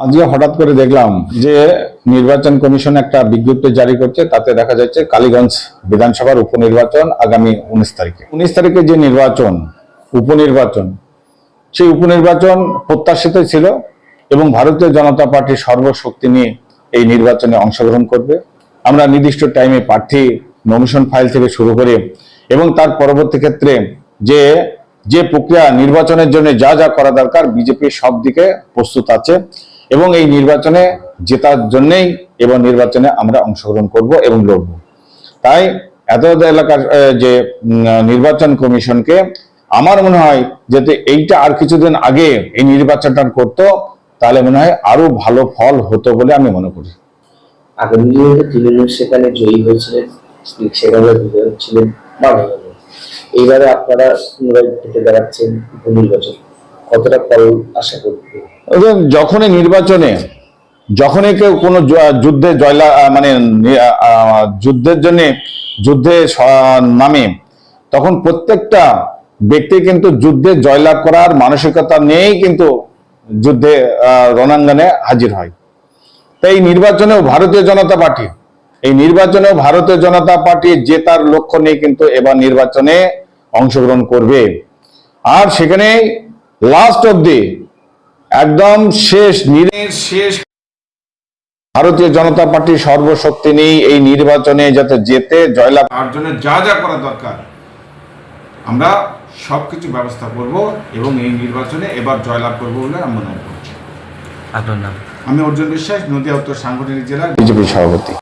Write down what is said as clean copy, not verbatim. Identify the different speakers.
Speaker 1: আজকে হঠাৎ করে দেখলাম যে নির্বাচন কমিশন একটা বিজ্ঞপ্তি জারি করছে, তাতে দেখা যাচ্ছে কালীগঞ্জ বিধানসভার উপনির্বাচন আগামী 19 তারিখে। 19 তারিখে যে নির্বাচন, উপনির্বাচন, সেই উপনির্বাচন প্রত্যাশিত ছিল এবং ভারতীয় জনতা পার্টি সর্বশক্তি নিয়ে এই নির্বাচনে অংশগ্রহণ করবে। আমরা নির্দিষ্ট টাইমে প্রার্থী নমিনেশন ফাইল থেকে শুরু করে এবং তার পরবর্তী ক্ষেত্রে যে প্রক্রিয়া নির্বাচনের জন্য যা যা করা দরকার, বিজেপি সব দিকে প্রস্তুত আছে এবং এই নির্বাচনে জেতার জন্যই এবং নির্বাচনে আমরা অংশগ্রহণ করব এবং লড়ব। তাই এত এলাকার যে নির্বাচন কমিশনকে আমার মনে হয় যাতে এইটা আর কিছুদিন আগে এই নির্বাচনটা করতো, তাহলে মনে হয় আরো ভালো ফল হতো বলে আমি মনে করি।
Speaker 2: আগামী দিনে তৃণমূল সেখানে জয়ী হয়েছিলেন, সেখানে বিধায়ক ছিলেন, এইবারে আপনারা পুনরায় থেকে দাঁড়াচ্ছেন উপনির্বাচন, কতটা ফল আশা করবেন?
Speaker 1: যখনই কেউ কোনো যুদ্ধে যুদ্ধের জন্য যুদ্ধে নামে, তখন প্রত্যেকটা ব্যক্তি কিন্তু যুদ্ধে জয়লাভ করার মানসিকতা নিয়েই কিন্তু যুদ্ধে রণাঙ্গনে হাজির হয়। তাই এই নির্বাচনেও ভারতীয় জনতা পার্টি জেতার লক্ষ্য নিয়ে কিন্তু এবার নির্বাচনে অংশগ্রহণ করবে। আর সেখানে লাস্ট অবধি একদম শেষ ভারতীয় জনতা পার্টি সর্বশক্তি নিয়ে এই নির্বাচনে যাতে জেতে জয়লাভ, তার জন্য যা যা করা দরকার আমরা সবকিছু ব্যবস্থা করব এবং এই নির্বাচনে এবার জয়লাভ করব বলে আমরা মনে করছি।
Speaker 3: আপনার নাম?
Speaker 1: আমি অর্জুন বিশ্বাস, নদিয়া উত্তর সাংগঠনিক জেলার বিজেপি সভাপতি।